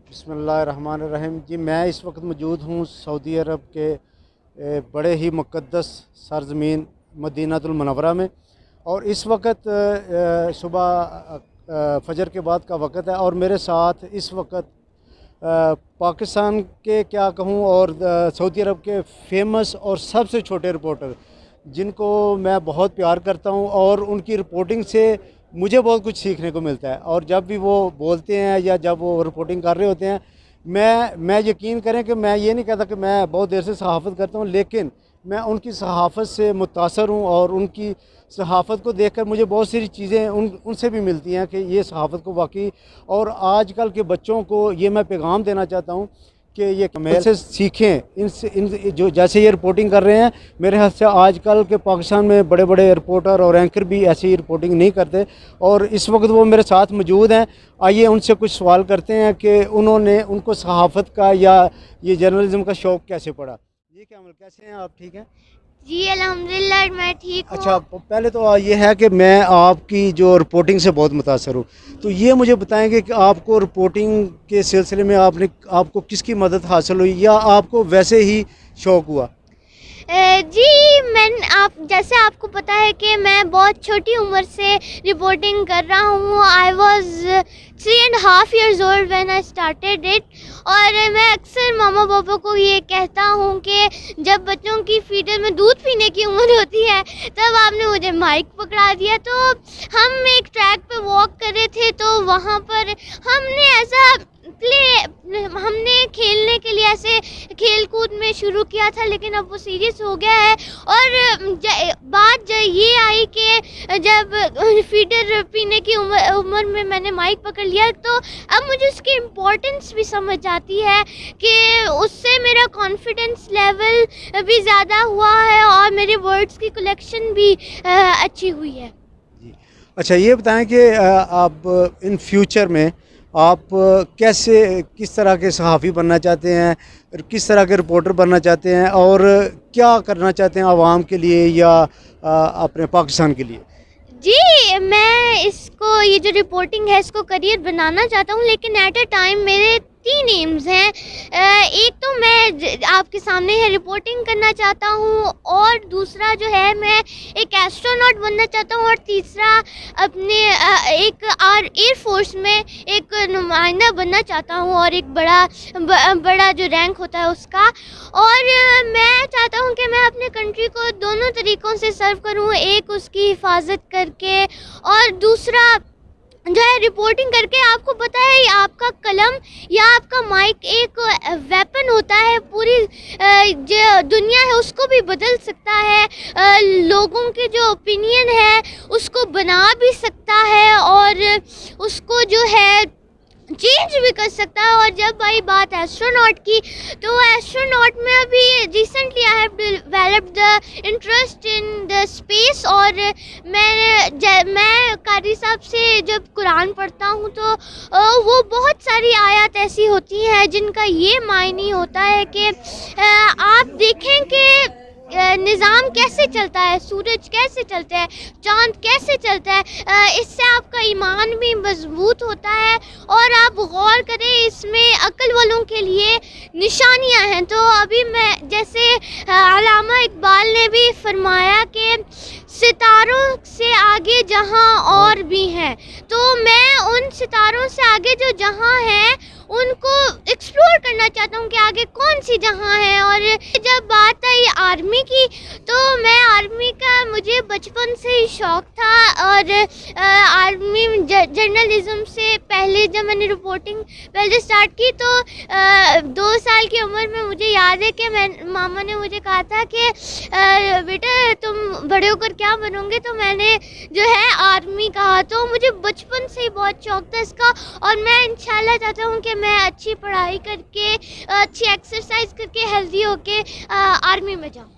بسم اللہ الرحمن الرحیم جی، میں اس وقت موجود ہوں سعودی عرب کے بڑے ہی مقدس سرزمین مدینہ المنورہ میں، اور اس وقت صبح فجر کے بعد کا وقت ہے، اور میرے ساتھ اس وقت پاکستان کے کیا کہوں اور سعودی عرب کے فیمس اور سب سے چھوٹے رپورٹر جن کو میں بہت پیار کرتا ہوں، اور ان کی رپورٹنگ سے مجھے بہت کچھ سیکھنے کو ملتا ہے۔ اور جب بھی وہ بولتے ہیں یا جب وہ رپورٹنگ کر رہے ہوتے ہیں، میں یقین کریں کہ میں یہ نہیں کہتا کہ میں بہت دیر سے صحافت کرتا ہوں، لیکن میں ان کی صحافت سے متاثر ہوں، اور ان کی صحافت کو دیکھ کر مجھے بہت ساری چیزیں ان سے بھی ملتی ہیں کہ یہ صحافت کو واقعی، اور آج کل کے بچوں کو یہ میں پیغام دینا چاہتا ہوں کہ یہ میرے سے سیکھیں، ان جو جیسے یہ رپورٹنگ کر رہے ہیں۔ میرے خیال سے آج کل کے پاکستان میں بڑے بڑے رپورٹر اور اینکر بھی ایسی رپورٹنگ نہیں کرتے، اور اس وقت وہ میرے ساتھ موجود ہیں۔ آئیے ان سے کچھ سوال کرتے ہیں کہ ان کو صحافت کا یا یہ جرنلزم کا شوق کیسے پڑا۔ جی کیمل، کیسے ہیں آپ؟ ٹھیک ہیں؟ جی الحمدللہ میں ٹھیک ہوں۔ اچھا، پہلے تو یہ ہے کہ میں آپ کی جو رپورٹنگ سے بہت متاثر ہوں، تو یہ مجھے بتائیں گے کہ آپ کو رپورٹنگ کے سلسلے میں آپ کو کس کی مدد حاصل ہوئی، یا آپ کو ویسے ہی شوق ہوا؟ جی جیسے آپ کو پتہ ہے کہ میں بہت چھوٹی عمر سے رپورٹنگ کر رہا ہوں۔ I was 3.5 years old when I started it، اور میں اکثر ماما پاپا کو یہ کہتا ہوں کہ جب بچوں کی فیڈر میں دودھ پینے کی عمر ہوتی ہے تب آپ نے مجھے مائک پکڑا دیا۔ تو ہم ایک ٹریک پہ واک کر رہے تھے، تو وہاں پر ہم نے کھیلنے کے لیے ایسے کھیل کود میں شروع کیا تھا، لیکن اب وہ سیریس ہو گیا ہے۔ اور بات یہ آئی کہ جب فیڈر پینے کی عمر میں نے مائک پکڑ لیا، تو اب مجھے اس کی امپورٹنس بھی سمجھ آتی ہے کہ اس سے میرا کانفیڈنس لیول بھی زیادہ ہوا ہے، اور میرے ورڈز کی کلیکشن بھی اچھی ہوئی ہے۔ جی اچھا، یہ بتائیں کہ آپ ان فیوچر میں آپ کس طرح کے صحافی بننا چاہتے ہیں، کس طرح کے رپورٹر بننا چاہتے ہیں، اور کیا کرنا چاہتے ہیں عوام کے لیے یا اپنے پاکستان کے لیے؟ جی میں یہ جو رپورٹنگ ہے اس کو کریئر بنانا چاہتا ہوں، لیکن ایٹ اے ٹائم میرے 3 ایمز ہیں۔ ایک تو میں آپ کے سامنے ہے رپورٹنگ کرنا چاہتا ہوں، اور دوسرا جو ہے میں ایک ایسٹروناٹ بننا چاہتا ہوں، اور تیسرا اپنے ایک ایئر فورس میں ایک نمائندہ بننا چاہتا ہوں، اور ایک بڑا جو رینک ہوتا ہے اس کا۔ اور میں چاہتا ہوں کہ میں اپنے کنٹری کو دونوں طریقوں سے سرو کروں، ایک اس کی حفاظت کر کے، اور دوسرا جو ہے رپورٹنگ کر کے۔ آپ کو پتہ ہے آپ کا قلم یا آپ کا مائک ایک ویپن ہوتا ہے، پوری جو دنیا ہے اس کو بھی بدل سکتا ہے، لوگوں کے جو اوپینین ہے اس کو بنا بھی سکتا ہے، اور اس کو جو ہے چینج بھی کر سکتا ہے۔ اور جب آئی بات ایسٹروناٹ کی، تو ایسٹروناٹ میں ابھی recently I have developed the interest in the space, اور میں قاری صاحب سے جب قرآن پڑھتا ہوں تو وہ بہت ساری آیات ایسی ہوتی ہیں جن کا یہ معنی ہوتا ہے کہ آپ دیکھیں کہ نظام کیسے چلتا ہے، سورج کیسے چلتا ہے، چاند کیسے چلتا ہے، اس سے آپ کا ایمان بھی مضبوط ہوتا ہے۔ اور آپ غور کریں، اس میں عقل والوں کے لیے نشانیاں ہیں۔ تو ابھی میں جیسے علامہ اقبال نے بھی فرمایا کہ ستاروں سے آگے جہاں اور بھی ہیں، تو میں ان ستاروں سے آگے جو جہاں ہیں ان کو ایکسپلور کرنا چاہتا ہوں کہ آگے کون سی جہاں ہے۔ اور جب بات آئی آرمی کی، تو میں آرمی کا مجھے بچپن سے ہی شوق تھا، اور آرمی جرنلزم سے پہلے جب میں نے رپورٹنگ پہلے سٹارٹ کی، تو 2 سال کی عمر میں مجھے یاد ہے کہ ماما نے مجھے کہا تھا کہ بیٹا تم بڑے ہو کر کیا بنو گے، تو میں نے جو ہے آرمی کہا۔ تو مجھے بچپن سے ہی بہت شوق تھا اس کا، اور میں انشاءاللہ چاہتا ہوں کہ میں اچھی پڑھائی کر کے، اچھی ایکسرسائز کر کے، ہیلدی ہو کے آرمی میں جاؤں۔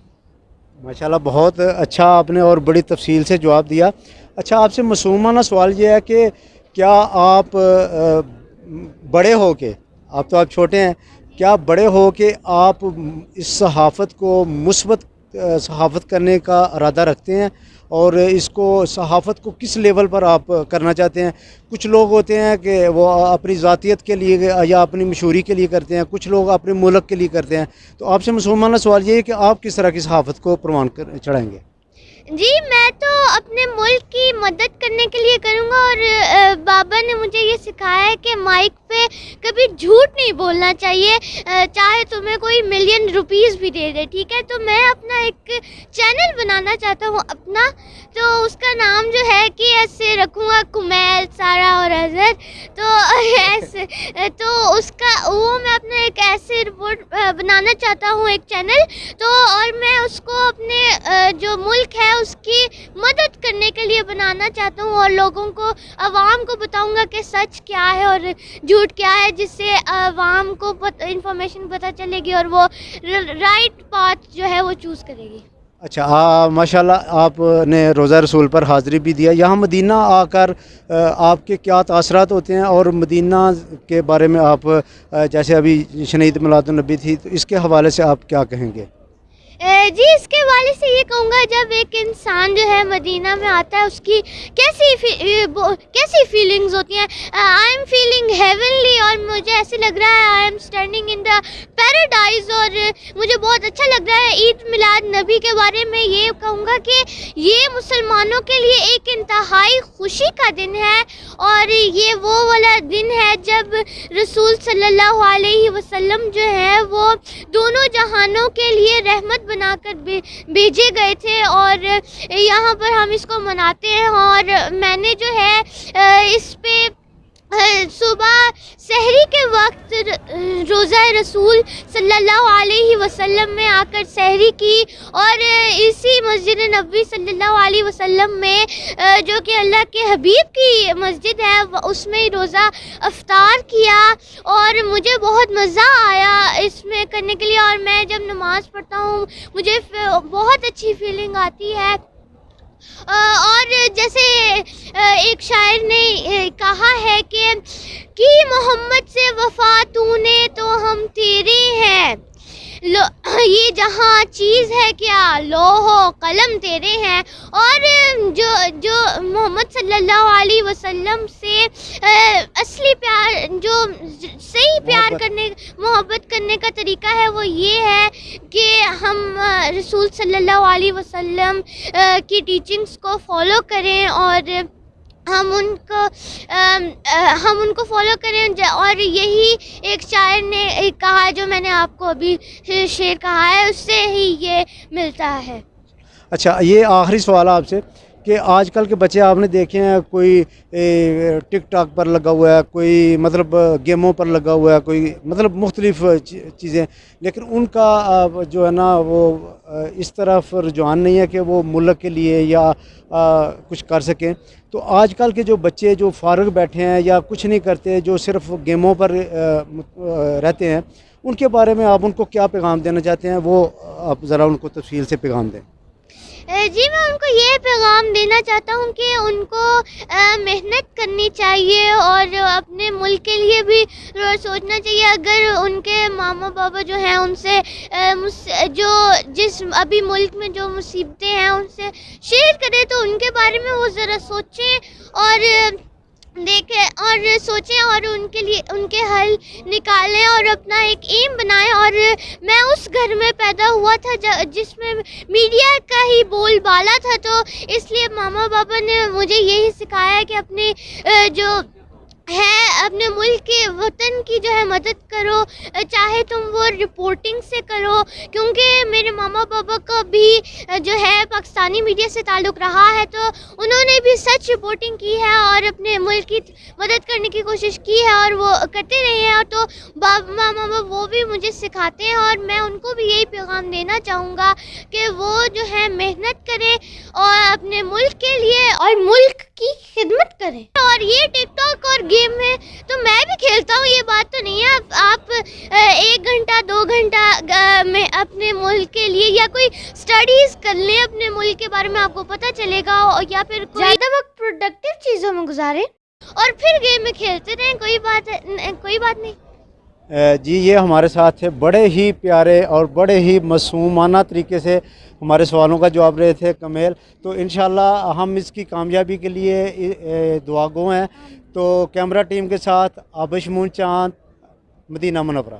ماشاءاللہ، بہت اچھا آپ نے اور بڑی تفصیل سے جواب دیا۔ اچھا، آپ سے معصومانہ سوال یہ ہے کہ کیا آپ بڑے ہو کے، آپ چھوٹے ہیں، کیا بڑے ہو کے آپ اس صحافت کو مثبت صحافت کرنے کا ارادہ رکھتے ہیں اور اس کو صحافت کو کس لیول پر آپ کرنا چاہتے ہیں؟ کچھ لوگ ہوتے ہیں کہ وہ اپنی ذاتیت کے لیے یا اپنی مشہوری کے لیے کرتے ہیں، کچھ لوگ اپنے ملک کے لیے کرتے ہیں، تو آپ سے مسلمانہ سوال یہ ہے کہ آپ کس طرح کی صحافت کو پروان چڑھائیں گے؟ جی میں تو اپنے ملک کی مدد کرنے کے لیے کروں گا، اور بابا نے مجھے یہ سکھایا ہے کہ مائک پہ کبھی جھوٹ نہیں بولنا چاہیے، چاہے تمہیں کوئی ملین روپیز بھی دے دے، ٹھیک ہے؟ تو میں اپنا ایک چینل بنانا چاہتا ہوں اپنا، تو اس کا نام جو ہے کہ ایسے رکھوں گا کمیل سارا اور اظہر، تو ایسے تو اس کا وہ میں اپنا ایک ایسے رپورٹ بنانا چاہتا ہوں، ایک چینل، تو اور میں اس کو اپنے جو ملک ہے اس کی مدد کرنے کے لیے بنانا چاہتا ہوں، اور لوگوں کو، عوام کو بتاؤں گا کہ سچ کیا ہے اور جھوٹ کیا ہے، جس سے عوام کو انفارمیشن پتہ چلے گی اور وہ رائٹ پاتھ جو ہے وہ چوز کرے گی۔ اچھا، ماشاءاللہ آپ نے روزہ رسول پر حاضری بھی دیا، یہاں مدینہ آ کر آپ کے کیا تاثرات ہوتے ہیں، اور مدینہ کے بارے میں آپ جیسے ابھی شنید میلاد النبی تھی تو اس کے حوالے سے آپ کیا کہیں گے؟ جی اس کے حوالے سے یہ کہوں گا، جب ایک انسان جو ہے مدینہ میں آتا ہے اس کی کیسی فیلنگز ہوتی ہیں، آئی ایم فیلنگ ہیونلی، اور مجھے ایسے لگ رہا ہے I am standing in the paradise, اور مجھے بہت اچھا لگ رہا ہے۔ عید میلاد نبی کے بارے میں یہ کہوں گا کہ یہ مسلمانوں کے لیے ایک انتہائی خوشی کا دن ہے، اور یہ وہ والا دن ہے جب رسول صلی اللہ علیہ وسلم جو ہے وہ دونوں جہانوں کے لیے رحمت بنا کر بھیجے گئے تھے، اور یہاں پر ہم اس کو مناتے ہیں۔ اور میں نے جو ہے اس پہ صبح سحری کے وقت روزہ رسول صلی اللہ علیہ وسلم میں آ کر سحری کی، اور اسی مسجد نبوی صلی اللہ علیہ وسلم میں جو کہ اللہ کے حبیب کی مسجد ہے اس میں روزہ افطار کیا، اور مجھے بہت مزہ آیا اس میں کرنے کے لیے، اور میں جب نماز پڑھتا ہوں مجھے بہت اچھی فیلنگ آتی ہے۔ اور جیسے ایک شاعر نے کہا ہے کہ محمد سے وفا تو نے تو ہم تیرے ہیں، یہ جہاں چیز ہے کیا لوح و قلم تیرے ہیں، اور جو محمد صلی اللہ علیہ وسلم سے اصلی پیار، جو صحیح پیار کرنے، محبت کرنے کا طریقہ ہے وہ یہ ہے کہ ہم رسول صلی اللہ علیہ وسلم کی ٹیچنگز کو فالو کریں، اور ہم ان کو فالو کریں، اور یہی ایک شاعر نے کہا جو میں نے آپ کو ابھی شعر کہا ہے، اس سے ہی یہ ملتا ہے۔ اچھا، یہ آخری سوال آپ سے کہ آج کل کے بچے آپ نے دیکھے ہیں، کوئی ٹک ٹاک پر لگا ہوا ہے، کوئی مطلب گیموں پر لگا ہوا ہے، کوئی مطلب مختلف چیزیں، لیکن ان کا جو ہے نا وہ اس طرف رجحان نہیں ہے کہ وہ ملک کے لیے یا کچھ کر سکیں۔ تو آج کل کے جو بچے جو فارغ بیٹھے ہیں یا کچھ نہیں کرتے، جو صرف گیموں پر رہتے ہیں، ان کے بارے میں آپ ان کو کیا پیغام دینا چاہتے ہیں؟ وہ آپ ذرا ان کو تفصیل سے پیغام دیں۔ جی میں ان کو یہ پیغام دینا چاہتا ہوں کہ ان کو محنت کرنی چاہیے، اور اپنے ملک کے لیے بھی سوچنا چاہیے۔ اگر ان کے ماما بابا جو ہیں ان سے جس ابھی ملک میں جو مصیبتیں ہیں ان سے شیئر کریں، تو ان کے بارے میں وہ ذرا سوچیں اور دیکھیں اور سوچیں، اور ان کے لیے ان کے حل نکالیں اور اپنا ایک ایم بنائیں۔ اور میں اس گھر میں پیدا ہوا تھا جس میں میڈیا کا ہی بول بالا تھا، تو اس لیے ماما بابا نے مجھے یہی سکھایا ہے کہ اپنے جو ہے اپنے ملک کے وطن کی جو ہے مدد کرو، چاہے تم وہ رپورٹنگ سے کرو، کیونکہ میرے ماما بابا کا بھی جو ہے پاکستانی میڈیا سے تعلق رہا ہے، تو انہوں نے بھی سچ رپورٹنگ کی ہے اور اپنے ملک کی مدد کرنے کی کوشش کی ہے، اور وہ کرتے رہے ہیں، تو ماما بابا وہ بھی مجھے سکھاتے ہیں، اور میں ان کو بھی یہی پیغام دینا چاہوں گا کہ وہ جو ہے محنت کریں اور اپنے ملک کے لیے اور ملک کی خدمت کریں۔ اور یہ ٹک ٹاک اور گیم میں تو میں بھی کھیلتا ہوں، یہ بات تو نہیں ہے۔ آپ 1 گھنٹہ 2 گھنٹہ میں اپنے ملک کے لیے یا کوئی سٹڈیز کر لیں اپنے ملک کے بارے میں، آپ کو پتہ چلے گا، یا پھر زیادہ وقت پروڈکٹیو چیزوں میں گزاریں اور پھر گیم میں کھیلتے رہیں، کوئی بات نہیں۔ جی یہ ہمارے ساتھ تھے، بڑے ہی پیارے اور بڑے ہی معصومانہ طریقے سے ہمارے سوالوں کا جواب رہے تھے کمیل. تو انشاءاللہ ہم اس کی کامیابی کے لیے دعا گو ہیں. تو کیمرہ ٹیم کے ساتھ آبش مون چاند، مدینہ منورہ.